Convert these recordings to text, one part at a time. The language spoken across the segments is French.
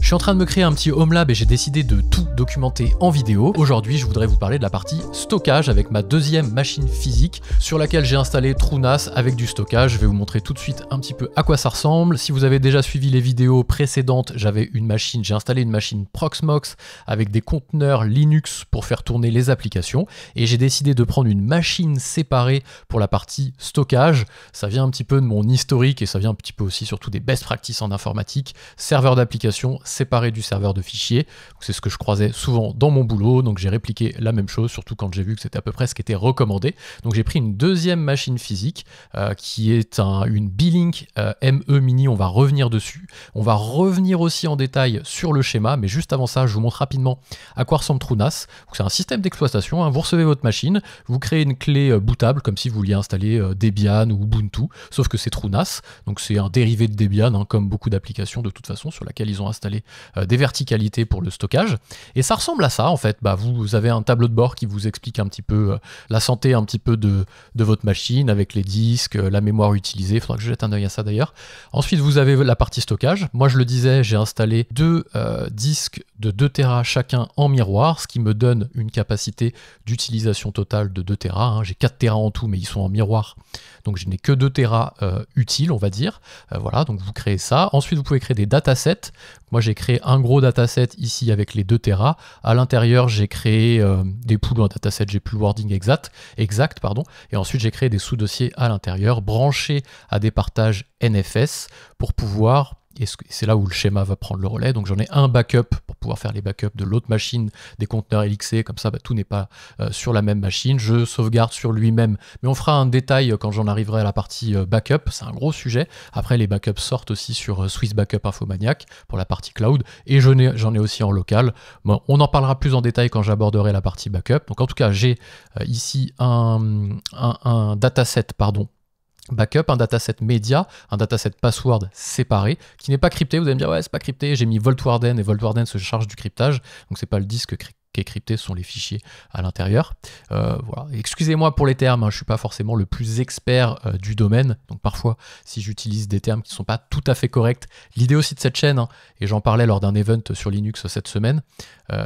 Je suis en train de me créer un petit home lab et j'ai décidé de tout documenter en vidéo. Aujourd'hui, je voudrais vous parler de la partie stockage avec ma deuxième machine physique sur laquelle j'ai installé TrueNAS avec du stockage. Je vais vous montrer tout de suite un petit peu à quoi ça ressemble. Si vous avez déjà suivi les vidéos précédentes, j'ai installé une machine Proxmox avec des conteneurs Linux pour faire tourner les applications et j'ai décidé de prendre une machine séparée pour la partie stockage. Ça vient un petit peu de mon historique et ça vient un petit peu aussi surtout des best practices en informatique. Serveur d'application séparé du serveur de fichiers. C'est ce que je croisais souvent dans mon boulot, donc j'ai répliqué la même chose, surtout quand j'ai vu que c'était à peu près ce qui était recommandé. Donc j'ai pris une deuxième machine physique qui est une B-Link ME Mini, on va revenir dessus. On va revenir aussi en détail sur le schéma, mais juste avant ça, je vous montre rapidement à quoi ressemble TrueNAS. C'est un système d'exploitation, hein. Vous recevez votre machine, vous créez une clé bootable, comme si vous vouliez installer Debian ou Ubuntu, sauf que c'est TrueNAS, donc c'est un dérivé de Debian, hein, comme beaucoup d'applications de toute façon, sur laquelle ils ont installé des verticalités pour le stockage. Et ça ressemble à ça en fait. Vous avez un tableau de bord qui vous explique un petit peu la santé un petit peu de votre machine avec les disques, la mémoire utilisée. Il faudra que je jette un œil à ça d'ailleurs. Ensuite vous avez la partie stockage. Moi je le disais, j'ai installé deux disques de 2 Tera chacun en miroir, ce qui me donne une capacité d'utilisation totale de 2 Tera. Hein. J'ai 4 Tera en tout, mais ils sont en miroir. Donc je n'ai que 2 Tera utiles, on va dire. Voilà, donc vous créez ça. Ensuite, vous pouvez créer des datasets. Moi, j'ai créé un gros dataset ici avec les 2 Tera. À l'intérieur, j'ai créé des pools en dataset, j'ai plus le wording exact. Et ensuite, j'ai créé des sous-dossiers à l'intérieur, branchés à des partages NFS pour pouvoir... Et c'est là où le schéma va prendre le relais. Donc j'en ai un backup pour pouvoir faire les backups de l'autre machine, des conteneurs LXC, comme ça tout n'est pas sur la même machine. Je sauvegarde sur lui-même, mais on fera un détail quand j'en arriverai à la partie backup. C'est un gros sujet. Après les backups sortent aussi sur Swiss Backup Infomaniac pour la partie cloud, et j'en ai aussi en local. Bon, on en parlera plus en détail quand j'aborderai la partie backup. Donc en tout cas, j'ai ici un dataset, backup, un dataset média, un dataset password séparé, qui n'est pas crypté. Vous allez me dire, ouais, c'est pas crypté, j'ai mis Vault-Warden, et Vault-Warden se charge du cryptage, donc c'est pas le disque qui est crypté, ce sont les fichiers à l'intérieur. Voilà. Excusez-moi pour les termes, hein, je suis pas forcément le plus expert du domaine, donc parfois, si j'utilise des termes qui ne sont pas tout à fait corrects, l'idée aussi de cette chaîne, hein, et j'en parlais lors d'un event sur Linux cette semaine,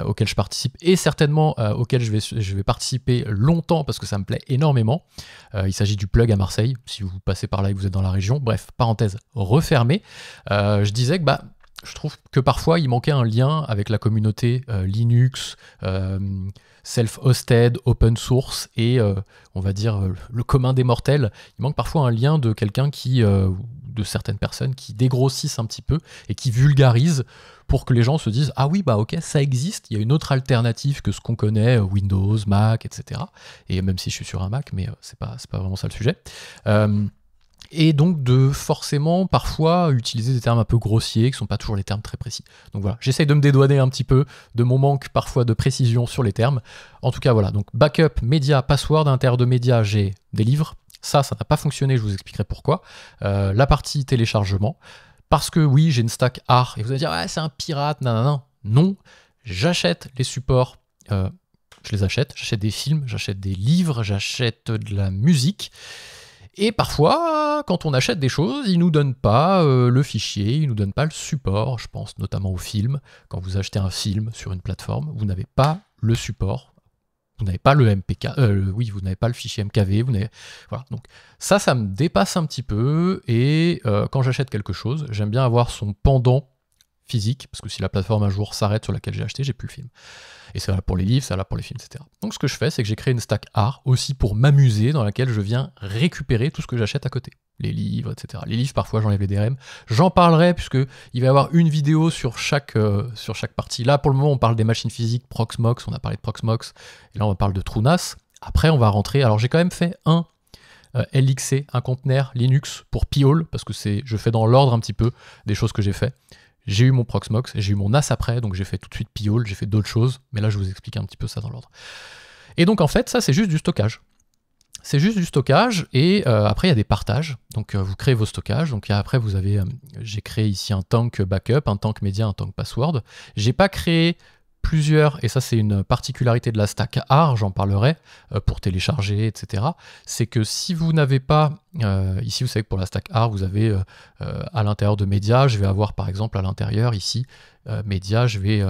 auquel je participe, et certainement auquel je vais participer longtemps, parce que ça me plaît énormément. Il s'agit du plug à Marseille, si vous passez par là et que vous êtes dans la région. Bref, parenthèse refermée. Je disais que je trouve que parfois il manquait un lien avec la communauté Linux, self-hosted, open source et on va dire le commun des mortels. Il manque parfois un lien de quelqu'un de certaines personnes qui dégrossissent un petit peu et qui vulgarisent pour que les gens se disent « Ah oui, ok, ça existe, il y a une autre alternative que ce qu'on connaît, Windows, Mac, etc. » Et même si je suis sur un Mac, mais c'est pas vraiment ça le sujet. Et donc de forcément parfois utiliser des termes un peu grossiers qui ne sont pas toujours les termes très précis. Donc voilà, j'essaye de me dédouaner un petit peu de mon manque parfois de précision sur les termes. En tout cas voilà, donc backup, média, password. À l'intérieur de média, j'ai des livres. Ça n'a pas fonctionné, je vous expliquerai pourquoi. La partie téléchargement, parce que oui, j'ai une stack art. Et vous allez dire, ouais, c'est un pirate, nanana. Non, j'achète les supports, je les achète. J'achète des films, j'achète des livres, j'achète de la musique. Et parfois, quand on achète des choses, ils ne nous donnent pas le fichier, ils ne nous donnent pas le support. Je pense notamment aux films. Quand vous achetez un film sur une plateforme, vous n'avez pas le support. Vous n'avez pas le MPK, vous n'avez pas le fichier MKV. Voilà. Donc ça me dépasse un petit peu. Et quand j'achète quelque chose, j'aime bien avoir son pendant physique, parce que si la plateforme un jour s'arrête sur laquelle j'ai acheté, j'ai plus le film. Et c'est là pour les livres, c'est là pour les films, etc. Donc ce que je fais, c'est que j'ai créé une stack art aussi pour m'amuser, dans laquelle je viens récupérer tout ce que j'achète à côté. Les livres, etc. Les livres, parfois, j'enlève les DRM. J'en parlerai, puisqu'il va y avoir une vidéo sur chaque partie. Là, pour le moment, on parle des machines physiques, Proxmox, on a parlé de Proxmox, et là, on parle de TrueNAS. Après, on va rentrer... Alors, j'ai quand même fait un LXC, un conteneur Linux pour Pi-hole, parce que je fais dans l'ordre un petit peu des choses que j'ai fait. J'ai eu mon Proxmox, j'ai eu mon NAS après, donc j'ai fait tout de suite Pi-hole, j'ai fait d'autres choses, mais là je vous explique un petit peu ça dans l'ordre. Et donc en fait, ça c'est juste du stockage. C'est juste du stockage, et après il y a des partages, donc vous créez vos stockages, donc après j'ai créé ici un tank backup, un tank média, un tank password. J'ai pas créé plusieurs, et ça c'est une particularité de la stack art, j'en parlerai pour télécharger, etc. C'est que si vous n'avez pas, ici vous savez que pour la stack art, vous avez à l'intérieur de médias, je vais avoir par exemple à l'intérieur ici, médias, je vais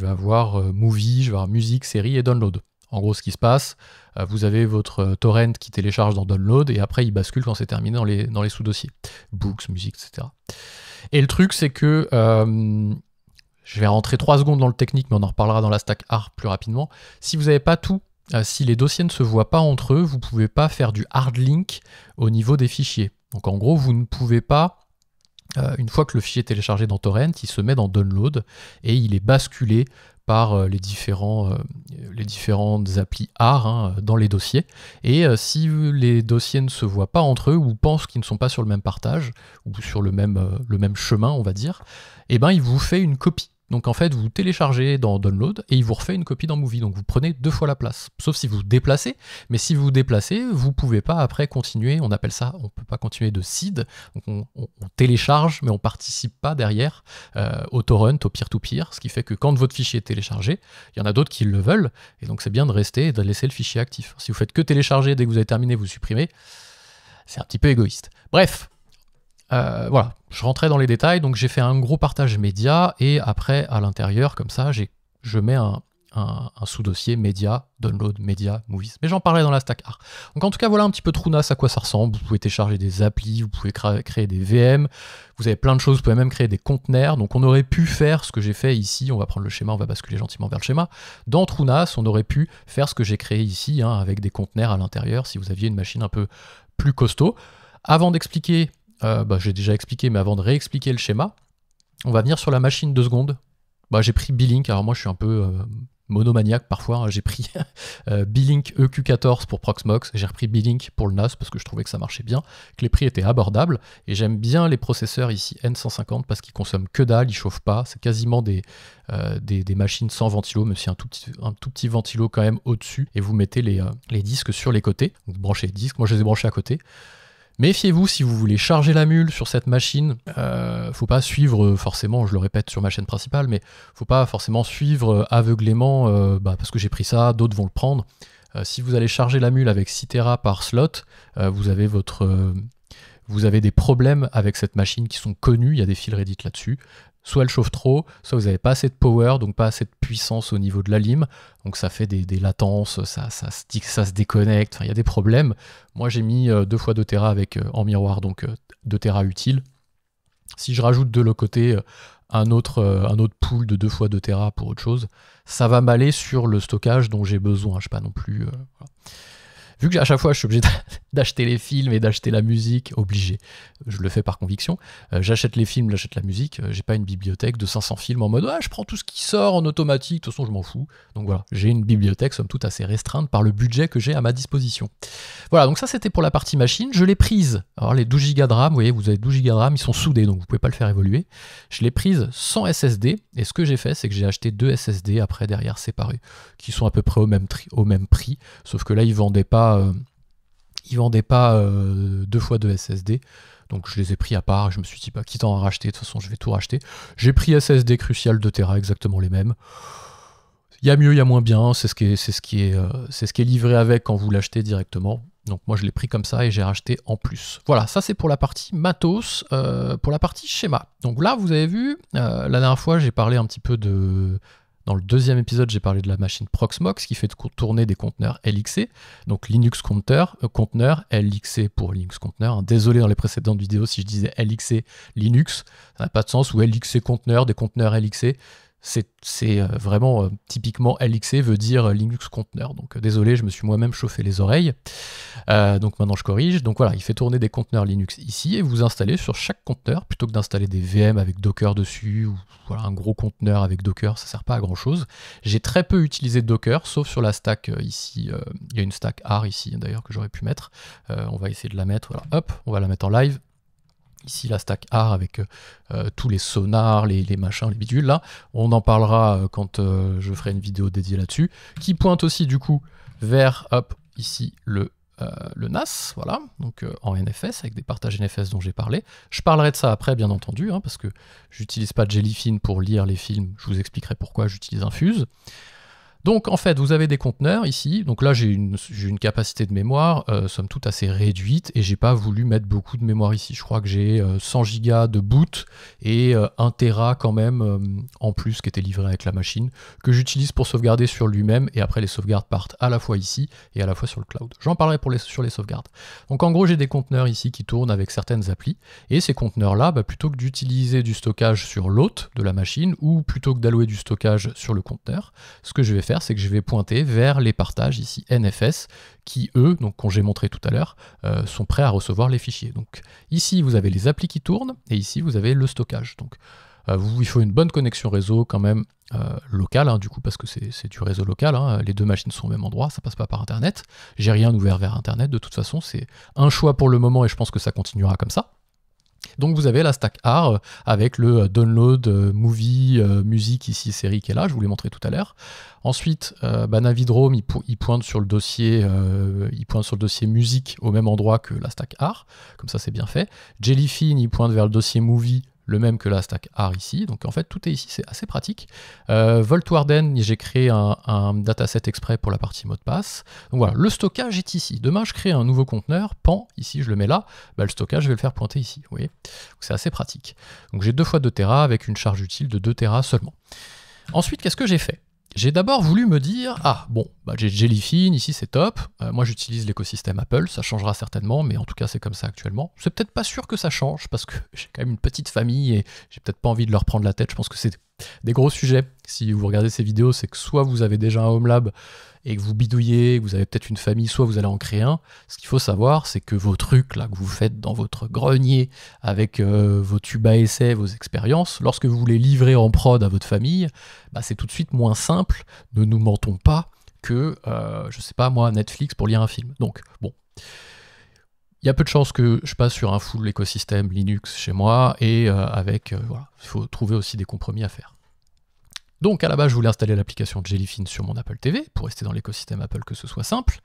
avoir movie, je vais avoir musique, série et download. En gros, ce qui se passe, vous avez votre torrent qui télécharge dans download et après il bascule quand c'est terminé dans les sous-dossiers. Books, musique, etc. Et le truc, c'est que je vais rentrer 3 secondes dans le technique, mais on en reparlera dans la stack art plus rapidement. Si vous n'avez pas tout, si les dossiers ne se voient pas entre eux, vous ne pouvez pas faire du hard link au niveau des fichiers. Donc en gros, vous ne pouvez pas, une fois que le fichier est téléchargé dans torrent, il se met dans download et il est basculé par les différentes applis art dans les dossiers. Et si les dossiers ne se voient pas entre eux ou pensent qu'ils ne sont pas sur le même partage ou sur le même chemin, on va dire, eh ben, il vous fait une copie. Donc en fait, vous téléchargez dans Download et il vous refait une copie dans Movie. Donc vous prenez 2 fois la place. Sauf si vous vous déplacez. Mais si vous vous déplacez, vous ne pouvez pas après continuer. On appelle ça, on ne peut pas continuer de seed. Donc on télécharge, mais on ne participe pas derrière au torrent, au peer-to-peer. Ce qui fait que quand votre fichier est téléchargé, il y en a d'autres qui le veulent. Et donc c'est bien de rester et de laisser le fichier actif. Si vous faites que télécharger, dès que vous avez terminé, vous supprimez. C'est un petit peu égoïste. Bref. Voilà, je rentrais dans les détails, donc j'ai fait un gros partage média, et après, à l'intérieur, comme ça, je mets un sous-dossier média, download, média, movies. Mais j'en parlerai dans la stack art. Donc en tout cas, voilà un petit peu Trounas à quoi ça ressemble. Vous pouvez télécharger des applis, vous pouvez créer des VM, vous avez plein de choses, vous pouvez même créer des conteneurs. Donc on aurait pu faire ce que j'ai fait ici, on va prendre le schéma, on va basculer gentiment vers le schéma. Dans Trounas, on aurait pu faire ce que j'ai créé ici, avec des conteneurs à l'intérieur, si vous aviez une machine un peu plus costaud. Avant d'expliquer... j'ai déjà expliqué, mais avant de réexpliquer le schéma, on va venir sur la machine 2 secondes. J'ai pris B-Link, alors moi je suis un peu monomaniaque parfois, j'ai pris B-Link EQ14 pour Proxmox, j'ai repris B-Link pour le NAS parce que je trouvais que ça marchait bien, que les prix étaient abordables, et j'aime bien les processeurs ici N150 parce qu'ils consomment que dalle, ils chauffent pas, c'est quasiment des machines sans ventilo, même si un tout petit ventilo quand même au-dessus, et vous mettez les disques sur les côtés, donc vous branchez les disques, moi je les ai branchés à côté. Méfiez-vous si vous voulez charger la mule sur cette machine, faut pas suivre forcément, je le répète sur ma chaîne principale, mais faut pas forcément suivre aveuglément parce que j'ai pris ça, d'autres vont le prendre. Si vous allez charger la mule avec 6 Tera par slot, vous avez des problèmes avec cette machine qui sont connus, il y a des fils Reddit là-dessus. Soit elle chauffe trop, soit vous n'avez pas assez de power, donc pas assez de puissance au niveau de la lime, donc ça fait des latences, ça se déconnecte, il y a des problèmes. Moi j'ai mis 2 fois 2 Tera en miroir, donc 2 Tera utile. Si je rajoute de l'autre côté un autre pool de 2 fois 2 Tera pour autre chose, ça va m'aller sur le stockage dont j'ai besoin, je sais pas non plus... voilà. Vu que à chaque fois je suis obligé d'acheter les films et d'acheter la musique, obligé, je le fais par conviction, j'achète les films, j'achète la musique, j'ai pas une bibliothèque de 500 films en mode je prends tout ce qui sort en automatique, de toute façon je m'en fous. Donc voilà, j'ai une bibliothèque somme toute assez restreinte par le budget que j'ai à ma disposition. Voilà, donc ça c'était pour la partie machine, je l'ai prise. Alors les 12 Go de RAM, vous voyez, vous avez 12 Go de RAM, ils sont soudés donc vous pouvez pas le faire évoluer. Je l'ai prise sans SSD, et ce que j'ai fait c'est que j'ai acheté 2 SSD après derrière séparés, qui sont à peu près au même prix, sauf que là ils vendaient pas 2 fois 2 SSD, donc je les ai pris à part, je me suis dit quitte à en racheter, de toute façon je vais tout racheter. J'ai pris SSD Crucial 2 Tera, exactement les mêmes. Il y a mieux, il y a moins bien, c'est ce qui est livré avec quand vous l'achetez directement. Donc moi je l'ai pris comme ça et j'ai racheté en plus. Voilà, ça c'est pour la partie matos, pour la partie schéma. Donc là vous avez vu, la dernière fois j'ai parlé un petit peu de... Dans le 2e épisode, j'ai parlé de la machine Proxmox qui fait tourner des conteneurs LXC, donc Linux conteneur, LXC pour Linux conteneur. Désolé dans les précédentes vidéos si je disais LXC Linux, ça n'a pas de sens, ou LXC conteneur, des conteneurs LXC. C'est vraiment typiquement LXC veut dire Linux conteneur. Donc désolé, je me suis moi-même chauffé les oreilles. Donc maintenant je corrige. Donc voilà, il fait tourner des conteneurs Linux ici et vous installez sur chaque conteneur plutôt que d'installer des VM avec Docker dessus ou voilà, un gros conteneur avec Docker, ça sert pas à grand chose. J'ai très peu utilisé Docker, sauf sur la stack ici. Il y a une stack AR ici d'ailleurs que j'aurais pu mettre. On va essayer de la mettre. Voilà, hop, on va la mettre en live. Ici la stack AR avec tous les sonars, les machins, les bidules là. On en parlera quand je ferai une vidéo dédiée là-dessus. Qui pointe aussi du coup vers, hop, ici le NAS, voilà, donc en NFS avec des partages NFS dont j'ai parlé. Je parlerai de ça après bien entendu, parce que j'utilise pas Jellyfin pour lire les films, je vous expliquerai pourquoi j'utilise Infuse. Donc en fait, vous avez des conteneurs ici. Donc là, j'ai une capacité de mémoire, somme toute assez réduite, et j'ai pas voulu mettre beaucoup de mémoire ici. Je crois que j'ai 100 Go de boot et 1 Tera quand même en plus qui était livré avec la machine, que j'utilise pour sauvegarder sur lui-même, et après les sauvegardes partent à la fois ici et à la fois sur le cloud. J'en parlerai sur les sauvegardes. Donc en gros, j'ai des conteneurs ici qui tournent avec certaines applis, et ces conteneurs-là, plutôt que d'utiliser du stockage sur l'hôte de la machine, ou plutôt que d'allouer du stockage sur le conteneur, ce que je vais faire, c'est que je vais pointer vers les partages ici NFS qui, eux, donc qu'on j'ai montré tout à l'heure, sont prêts à recevoir les fichiers. Donc ici, vous avez les applis qui tournent, et ici, vous avez le stockage. Donc il faut une bonne connexion réseau quand même locale, hein, du coup, parce que c'est du réseau local, hein, les deux machines sont au même endroit, ça passe pas par Internet. J'ai rien ouvert vers Internet, de toute façon, c'est un choix pour le moment, et je pense que ça continuera comme ça. Donc vous avez la stack AR avec le download, movie, musique ici, série qui est là, je vous l'ai montré tout à l'heure. Ensuite, Navidrome, il pointe sur le dossier, musique au même endroit que la stack AR, comme ça c'est bien fait. Jellyfin, il pointe vers le dossier movie, le même que la stack AR ici, donc en fait tout est ici, c'est assez pratique. Voltwarden, j'ai créé un dataset exprès pour la partie mot de passe. Donc voilà, le stockage est ici. Demain je crée un nouveau conteneur, pan, ici je le mets là, le stockage je vais le faire pointer ici, vous voyez. C'est assez pratique. Donc j'ai 2 fois 2 Tera avec une charge utile de 2 Tera seulement. Ensuite, qu'est-ce que j'ai fait? J'ai d'abord voulu me dire, j'ai Jellyfin, ici c'est top, moi j'utilise l'écosystème Apple, ça changera certainement, mais en tout cas c'est comme ça actuellement. C'est peut-être pas sûr que ça change, parce que j'ai quand même une petite famille, et j'ai peut-être pas envie de leur prendre la tête, je pense que c'est des gros sujets. Si vous regardez ces vidéos, c'est que soit vous avez déjà un home lab, et que vous bidouillez, que vous avez peut-être une famille, soit vous allez en créer un. Ce qu'il faut savoir, c'est que vos trucs là que vous faites dans votre grenier avec vos tubes à essai, vos expériences, lorsque vous les livrez en prod à votre famille, c'est tout de suite moins simple, ne nous mentons pas, que, je sais pas moi, Netflix pour lire un film. Donc, bon. Il y a peu de chances que je passe sur un full écosystème Linux chez moi, et voilà, il faut trouver aussi des compromis à faire. Donc à la base, je voulais installer l'application Jellyfin sur mon Apple TV, pour rester dans l'écosystème Apple, que ce soit simple.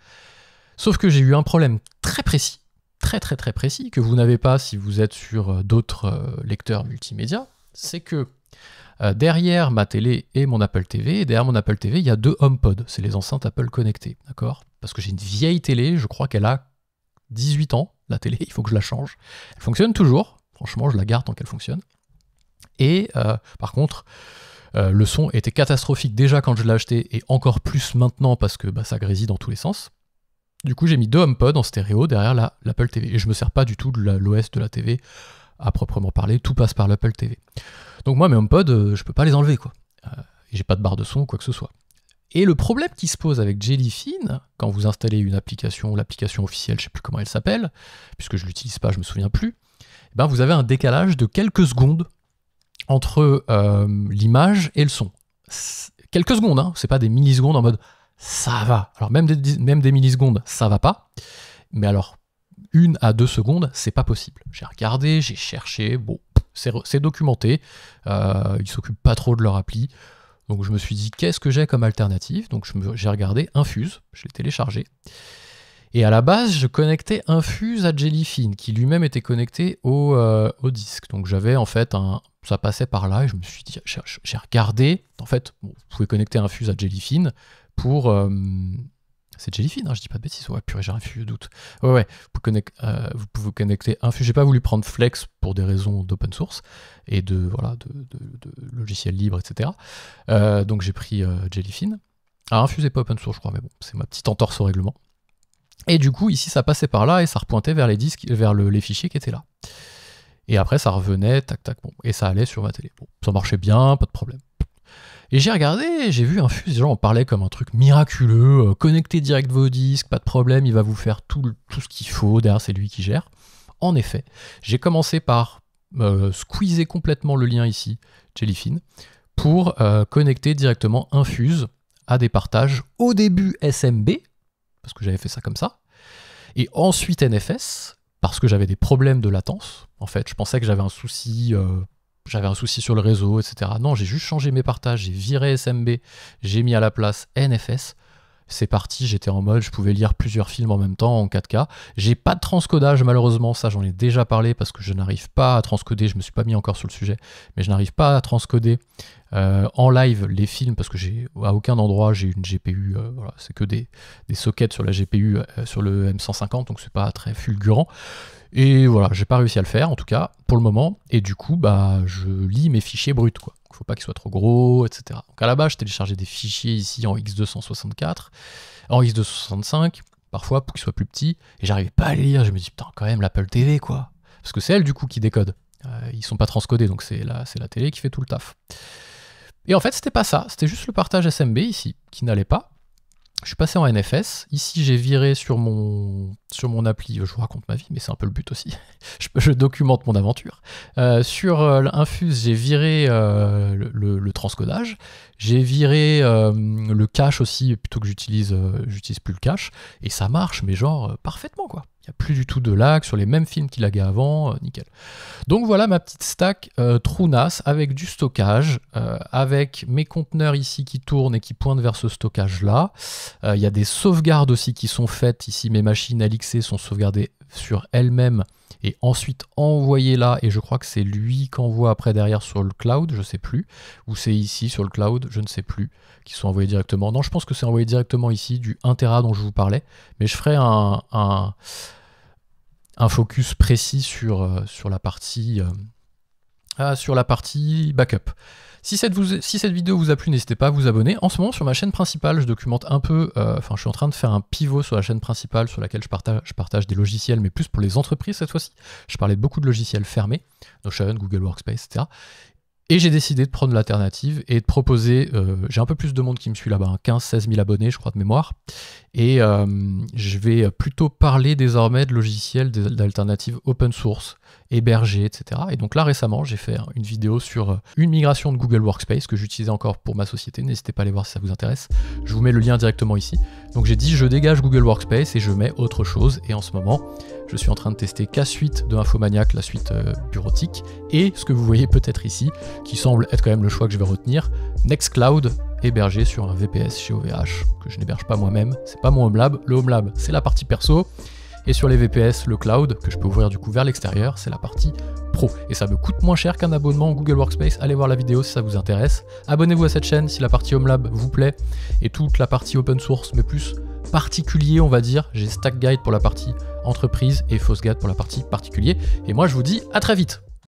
Sauf que j'ai eu un problème très précis, très précis, que vous n'avez pas si vous êtes sur d'autres lecteurs multimédia. C'est que derrière ma télé et mon Apple TV, derrière mon Apple TV, il y a 2 HomePod, c'est les enceintes Apple connectées, d'accord? Parce que j'ai une vieille télé, je crois qu'elle a 18 ans, la télé, il faut que je la change. Elle fonctionne toujours, franchement, je la garde tant qu'elle fonctionne. Et par contre, le son était catastrophique déjà quand je l'ai acheté, et encore plus maintenant parce que ça grésille dans tous les sens. Du coup, j'ai mis 2 HomePod en stéréo derrière l'Apple TV, et je me sers pas du tout de l'OS de la TV à proprement parler, tout passe par l'Apple TV. Donc moi, mes HomePod, je peux pas les enlever, quoi. Et j'ai pas de barre de son ou quoi que ce soit. Et le problème qui se pose avec Jellyfin, quand vous installez une application, l'application officielle, je sais plus comment elle s'appelle, puisque je l'utilise pas, je me souviens plus, vous avez un décalage de quelques secondes entre l'image et le son. Quelques secondes, hein, c'est pas des millisecondes en mode ça va. Alors même des millisecondes, ça va pas. Mais alors, 1 à 2 secondes, c'est pas possible. J'ai regardé, j'ai cherché, bon, c'est documenté. Ils s'occupent pas trop de leur appli. Donc je me suis dit, qu'est-ce que j'ai comme alternative? Donc j'ai regardé Infuse, je l'ai téléchargé. Et à la base, je connectais Infuse à Jellyfin, qui lui-même était connecté au disque. Donc j'avais en fait ça passait par là, et je me suis dit, j'ai regardé, en fait, vous pouvez connecter Infuse à Jellyfin pour... c'est Jellyfin, hein, je dis pas de bêtises, ouais, purée, j'ai un vieux doute. Ouais, vous pouvez connecter Infuse. J'ai pas voulu prendre Flex pour des raisons d'open source et de logiciels libres, etc. Donc j'ai pris Jellyfin. Alors Infuse n'est pas open source, je crois, mais bon, c'est ma petite entorse au règlement. Et du coup, ici, ça passait par là et ça repointait vers les disques, vers les fichiers qui étaient là. Et après, ça revenait, tac, tac, bon, et ça allait sur ma télé. Bon, ça marchait bien, pas de problème. Et j'ai regardé, j'ai vu Infuse, les gens en parlaient comme un truc miraculeux, connectez direct vos disques, pas de problème, il va vous faire tout ce qu'il faut, derrière c'est lui qui gère. En effet, j'ai commencé par squeezer complètement le lien ici, Jellyfin, pour connecter directement Infuse à des partages, au début SMB, parce que j'avais fait ça comme ça, et ensuite NFS, parce que j'avais des problèmes de latence. En fait, je pensais que j'avais un souci sur le réseau, etc. Non, j'ai juste changé mes partages, j'ai viré SMB, j'ai mis à la place NFS, c'est parti, j'étais en mode, je pouvais lire plusieurs films en même temps en 4K. J'ai pas de transcodage malheureusement, ça j'en ai déjà parlé parce que je n'arrive pas à transcoder, je me suis pas mis encore sur le sujet, mais je n'arrive pas à transcoder en live les films parce que à aucun endroit j'ai une GPU, voilà, c'est que des sockets sur la GPU sur le M150, donc c'est pas très fulgurant. Et voilà, j'ai pas réussi à le faire en tout cas pour le moment, et du coup bah je lis mes fichiers bruts quoi. Faut pas qu'ils soient trop gros, etc. Donc à la base je téléchargeais des fichiers ici en X264, en X265, parfois pour qu'ils soient plus petits, et j'arrivais pas à les lire, je me dis putain quand même l'Apple TV quoi. Parce que c'est elle du coup qui décode. Ils sont pas transcodés, donc c'est la télé qui fait tout le taf. Et en fait c'était pas ça, c'était juste le partage SMB ici, qui n'allait pas. Je suis passé en NFS, ici j'ai viré sur mon appli, je vous raconte ma vie, mais c'est un peu le but aussi, je documente mon aventure. Sur Infuse, j'ai viré le transcodage, j'ai viré le cache aussi, plutôt que j'utilise plus le cache, et ça marche, mais genre parfaitement quoi. Il n'y a plus du tout de lag sur les mêmes films qui laguaient avant, nickel. Donc voilà ma petite stack TrueNAS avec du stockage, avec mes conteneurs ici qui tournent et qui pointent vers ce stockage là. Il y a des sauvegardes aussi qui sont faites ici, mes machines LXC sont sauvegardées sur elles-mêmes et ensuite envoyées là, et je crois que c'est lui qu'envoie après derrière sur le cloud, je sais plus, ou c'est ici sur le cloud, je ne sais plus, qui sont envoyés directement. Non, je pense que c'est envoyé directement ici du 1 Tera dont je vous parlais, mais je ferai un focus précis sur la partie backup. Si cette vidéo vous a plu, n'hésitez pas à vous abonner. En ce moment, sur ma chaîne principale, je documente un peu, je suis en train de faire un pivot sur la chaîne principale sur laquelle je partage des logiciels, mais plus pour les entreprises cette fois-ci. Je parlais de beaucoup de logiciels fermés, Notion, Google Workspace, etc. Et j'ai décidé de prendre l'alternative et de proposer, j'ai un peu plus de monde qui me suit là-bas, 15-16 000 abonnés je crois de mémoire, et je vais plutôt parler désormais de logiciels d'alternatives open source, hébergés, etc. Et donc là récemment j'ai fait une vidéo sur une migration de Google Workspace que j'utilisais encore pour ma société, n'hésitez pas à aller voir si ça vous intéresse, je vous mets le lien directement ici. Donc j'ai dit je dégage Google Workspace et je mets autre chose, et en ce moment je suis en train de tester K-Suite de Infomaniac, la suite bureautique, et ce que vous voyez peut-être ici, qui semble être quand même le choix que je vais retenir, Nextcloud, hébergé sur un VPS chez OVH, que je n'héberge pas moi-même, c'est pas mon HomeLab, le HomeLab c'est la partie perso, et sur les VPS, le cloud, que je peux ouvrir du coup vers l'extérieur, c'est la partie pro. Et ça me coûte moins cher qu'un abonnement Google Workspace, allez voir la vidéo si ça vous intéresse. Abonnez-vous à cette chaîne si la partie HomeLab vous plaît, et toute la partie open source, mais plus particulier on va dire, j'ai Stack Guide pour la partie entreprise et FosGuide pour la partie particulier, et moi je vous dis à très vite.